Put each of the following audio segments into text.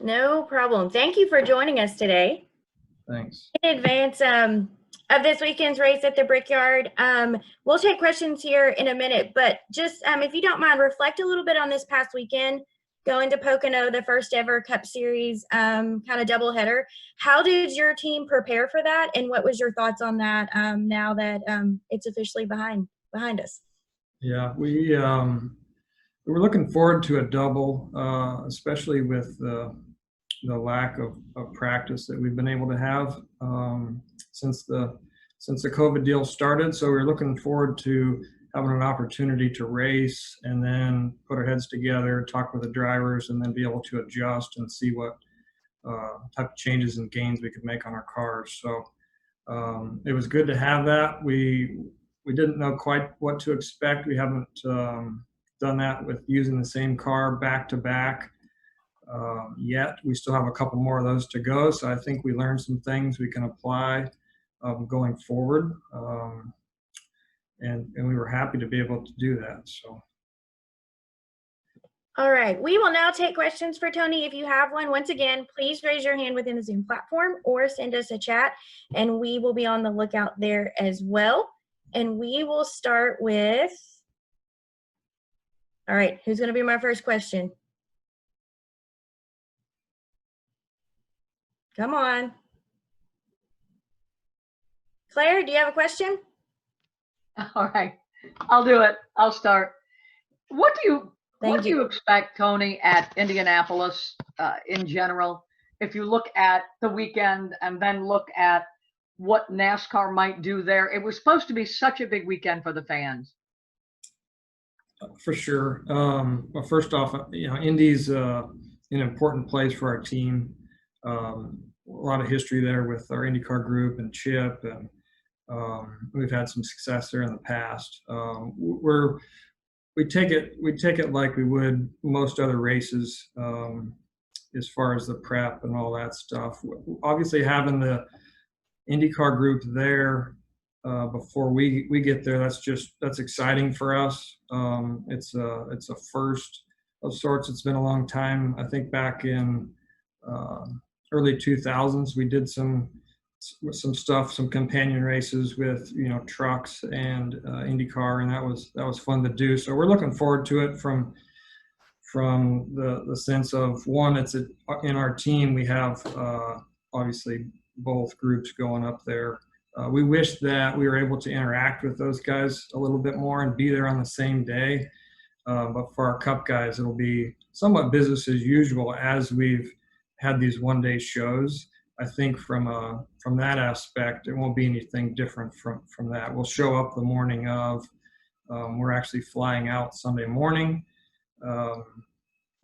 No problem. Thank you for joining us today. Thanks. In advance of this weekend's race at the Brickyard, we'll take questions here in a minute, but just if you don't mind, reflect a little bit on this past weekend, going to Pocono, the first ever Cup Series kind of doubleheader. How did your team prepare for that, and what was your thoughts on that now that it's officially behind us? Yeah, we were looking forward to a double, especially with the lack of practice that we've been able to have since the COVID deal started. So we're looking forward to having an opportunity to race and then put our heads together, talk with the drivers, and then be able to adjust and see what type of changes and gains we could make on our cars. So it was good to have that. We didn't know quite what to expect. We haven't done that with using the same car back to back yet. We still have a couple more of those to go. So I think we learned some things we can apply going forward. And we were happy to be able to do that. So. All right, we will now take questions for Tony. If you have one, once again, please raise your hand within the Zoom platform or send us a chat, and we will be on the lookout there as well. And we will start with, all right, who's going to be my first question? Come on. Claire, do you have a question? All right, I'll do it. I'll start. What do you expect, Tony, at Indianapolis in general? If you look at the weekend and then look at what NASCAR might do there, it was supposed to be such a big weekend for the fans. For sure. Well, first off, Indy's an important place for our team. A lot of history there with our IndyCar group and Chip, and we've had some success there in the past. We take it like we would most other races, as far as the prep and all that stuff. Obviously, having the IndyCar group there before we get there, that's exciting for us. It's a first of sorts. It's been a long time. I think back in early 2000s, we did some stuff, some companion races with trucks and IndyCar, and that was fun to do. So we're looking forward to it from the sense of, one, it's in our team. We have obviously both groups going up there. We wish that we were able to interact with those guys a little bit more and be there on the same day. But for our Cup guys, it'll be somewhat business as usual as we've had these one-day shows. I think from that aspect, it won't be anything different from that. We'll show up the morning of. We're actually flying out Sunday morning.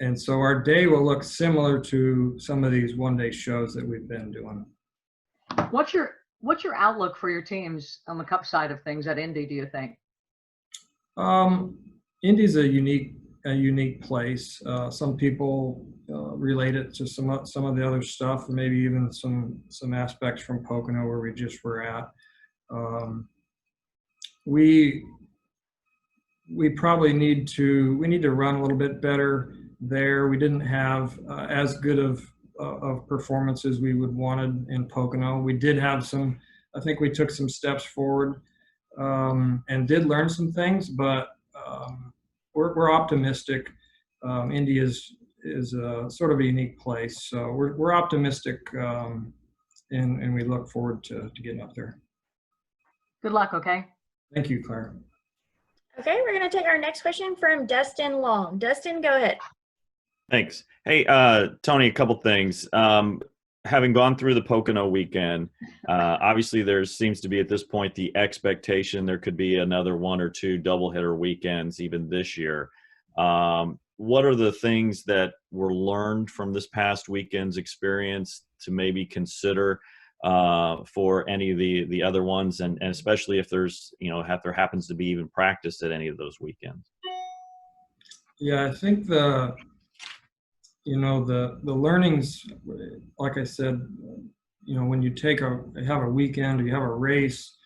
And so our day will look similar to some of these one-day shows that we've been doing. What's your outlook for your teams on the Cup side of things at Indy, do you think? Indy's a unique place. Some people relate it to some of the other stuff, and maybe even some aspects from Pocono where we just were at. We probably need to run a little bit better there. We didn't have as good of performances we would wanted in Pocono. We did have I think we took some steps forward and did learn some things, but we're optimistic. Indy is a sort of a unique place, so we're optimistic, and we look forward to getting up there. Good luck. Okay. Thank you, Claire. Okay, we're going to take our next question from Dustin Long. Dustin, go ahead. Thanks. Hey, Tony, a couple things. Having gone through the Pocono weekend, obviously there seems to be at this point the expectation there could be another one or two doubleheader weekends even this year. What are the things that were learned from this past weekend's experience to maybe consider for any of the other ones, and especially if there's if there happens to be even practice at any of those weekends? Yeah, I think the learnings, like I said, when you have a weekend or you have a race,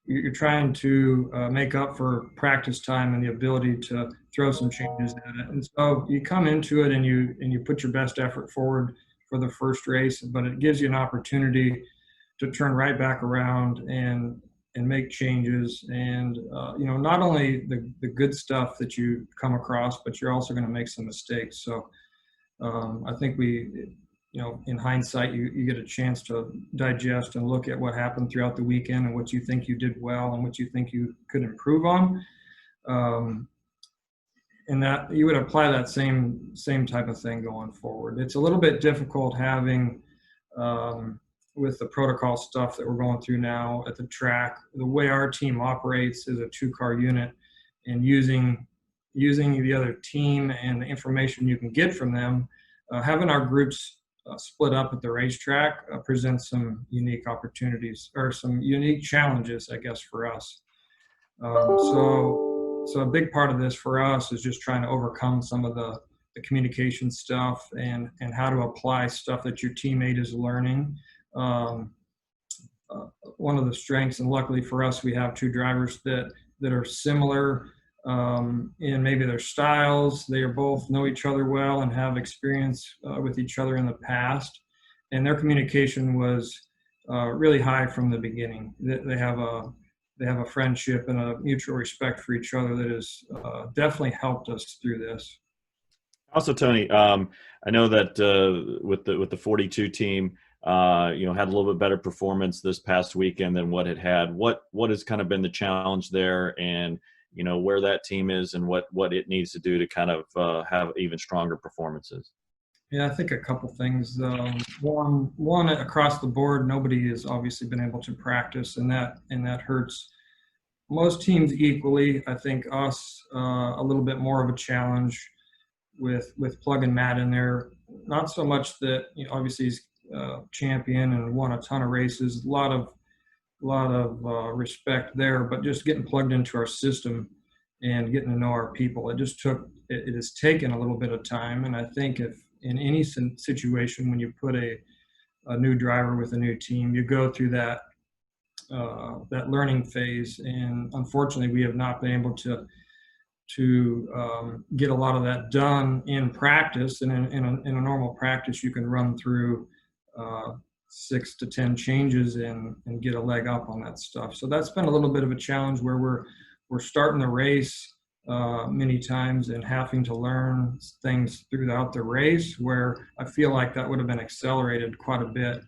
you're trying to make up for practice time and the ability to throw some changes at it. And so you come into it and you put your best effort forward for the first race, but it gives you an opportunity to turn right back around and make changes. And not only the good stuff that you come across, but you're also going to make some mistakes. So I think in hindsight, you get a chance to digest and look at what happened throughout the weekend and what you think you did well and what you think you could improve on. And that you would apply that same type of thing going forward. It's a little bit difficult having with the protocol stuff that we're going through now at the track. The way our team operates is a 2-car unit, and using the other team and the information you can get from them, having our groups split up at the racetrack presents some unique opportunities or some unique challenges, I guess, for us. So a big part of this for us is just trying to overcome some of the communication stuff and how to apply stuff that your teammate is learning. One of the strengths, and luckily for us, we have 2 drivers that are similar in maybe their styles. They both know each other well and have experience with each other in the past, and their communication was really high from the beginning. They have a friendship and a mutual respect for each other that has definitely helped us through this. Also, Tony, I know that with the 42 team, had a little bit better performance this past weekend than what it had. What has kind of been the challenge there, and where that team is and what it needs to do to kind of have even stronger performances? Yeah, I think a couple things. One across the board, nobody has obviously been able to practice, and that hurts most teams equally. I think us a little bit more of a challenge with Plug and Matt in there. Not so much that obviously he's champion and won a ton of races. A lot of respect there, but just getting plugged into our system and getting to know our people. It has taken a little bit of time, and I think if in any situation when you put a new driver with a new team, you go through that learning phase, and unfortunately we have not been able to get a lot of that done in practice. And in a normal practice, you can run through 6 to 10 changes and get a leg up on that stuff. So that's been a little bit of a challenge where we're starting the race many times and having to learn things throughout the race, where I feel like that would have been accelerated quite a bit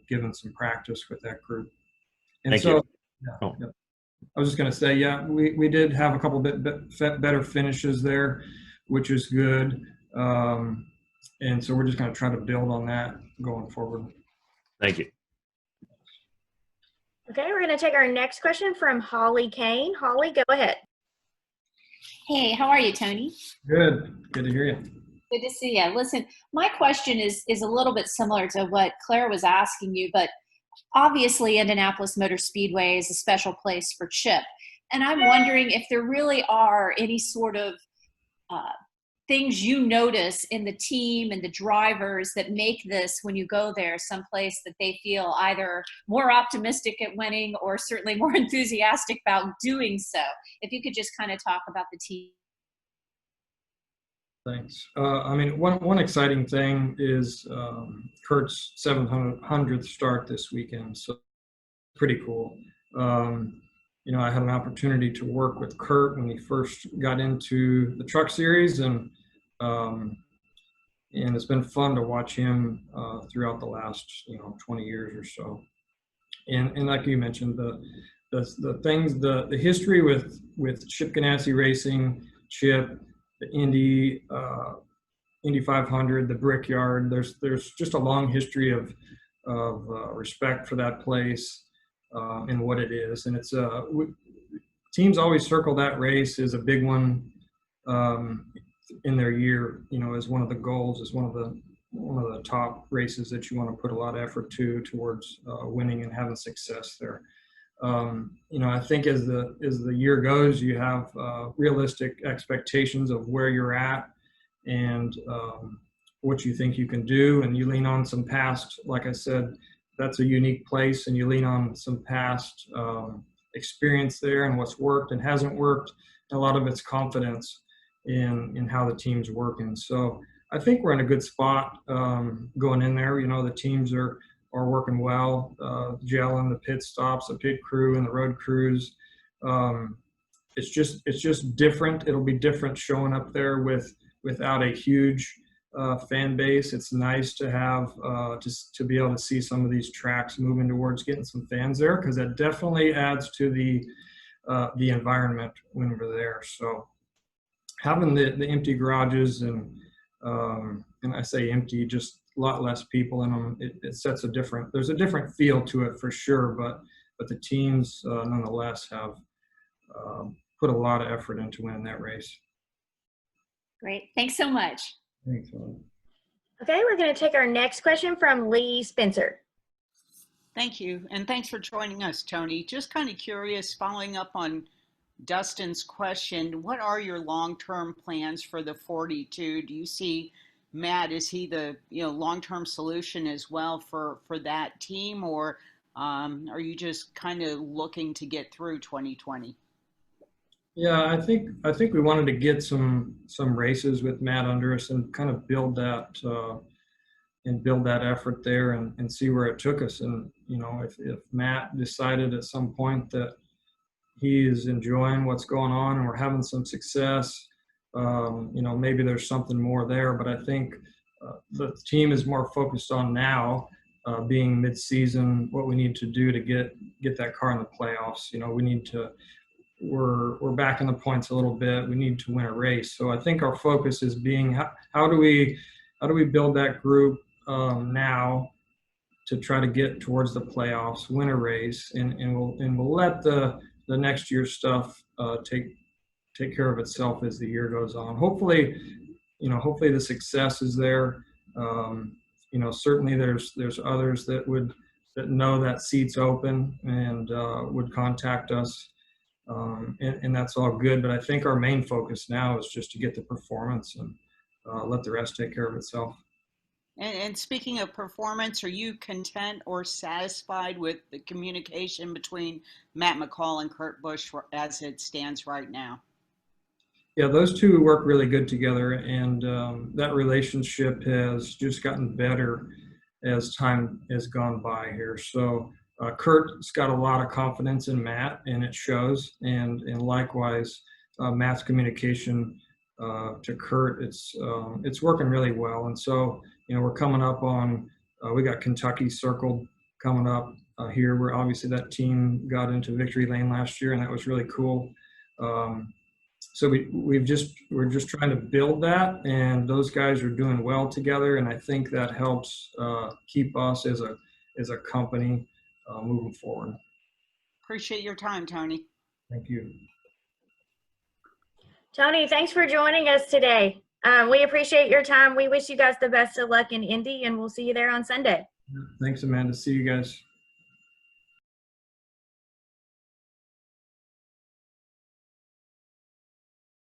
given some practice with that group. And Thank so, you. yeah, yeah. I was just going to say, yeah, we did have a couple bit better finishes there, which is good. And so we're just going to try to build on that going forward. Thank you. Okay, we're going to take our next question from Holly Kane. Holly, go ahead. Hey, how are you, Tony? Good to hear you. Good to see you. Listen, my question is a little bit similar to what Claire was asking you, but obviously Indianapolis Motor Speedway is a special place for Chip. And I'm wondering if there really are any sort of things you notice in the team and the drivers that make this, when you go there, someplace that they feel either more optimistic at winning or certainly more enthusiastic about doing so. If you could just kind of talk about the team. Thanks. I mean, one exciting thing is Kurt's 700th start this weekend, so pretty cool. I had an opportunity to work with Kurt when he first got into the truck series, and it's been fun to watch him throughout the last 20 years or so. And like you mentioned, the things, the history with Chip Ganassi Racing, Chip, the Indy 500, the Brickyard. There's just a long history of respect for that place and what it is, and it's teams always circle that race as a big one in their year. As one of the goals, as one of the top races that you want to put a lot of effort towards winning and having success there. I think as the year goes, you have realistic expectations of where you're at and what you think you can do, and you lean on some past, like I said, that's a unique place, and you lean on some past experience there and what's worked and hasn't worked. A lot of it's confidence in how the team's working. So I think we're in a good spot going in there. You know, the teams are working well, gelling, the pit stops, the pit crew and the road crews. It's just different. It'll be different showing up there without a huge fan base. It's nice to have just to be able to see some of these tracks moving towards getting some fans there, because that definitely adds to the environment when we're there. So having the empty garages and I say empty, just a lot less people in them, it sets there's a different feel to it for sure, but the teams nonetheless have put a lot of effort into winning that race. Great. Thanks so much. Thanks, Ellen. Okay, we're going to take our next question from Lee Spencer. Thank you, and thanks for joining us, Tony. Just kind of curious, following up on Dustin's question, what are your long-term plans for the 42? Do you see Matt, is he the long-term solution as well for that team, or are you just kind of looking to get through 2020? Yeah, I think we wanted to get some races with Matt under us and kind of build that effort there and see where it took us. And if Matt decided at some point that he is enjoying what's going on and we're having some success, maybe there's something more there. But I think the team is more focused on now, being mid-season, what we need to do to get that car in the playoffs. We need to. We're back in the points a little bit. We need to win a race. So I think our focus is being how do we build that group now to try to get towards the playoffs, win a race, and we'll let the next year's stuff take care of itself as the year goes on. Hopefully the success is there. Certainly there's others that know that seat's open and would contact us. And that's all good, but I think our main focus now is just to get the performance and let the rest take care of itself. And speaking of performance, are you content or satisfied with the communication between Matt McCall and Kurt Busch as it stands right now? Yeah, those two work really good together, and that relationship has just gotten better as time has gone by here. So Kurt's got a lot of confidence in Matt, and it shows. And likewise, Matt's communication to Kurt, it's working really well. And so, we're coming up on, we got Kentucky circled coming up here. Where obviously that team got into victory lane last year, and that was really cool. So we're just trying to build that, and those guys are doing well together, and I think that helps keep us as a company moving forward. Appreciate your time, Tony. Thank you. Tony, thanks for joining us today. We appreciate your time. We wish you guys the best of luck in Indy, and we'll see you there on Sunday. Thanks, Amanda. See you guys.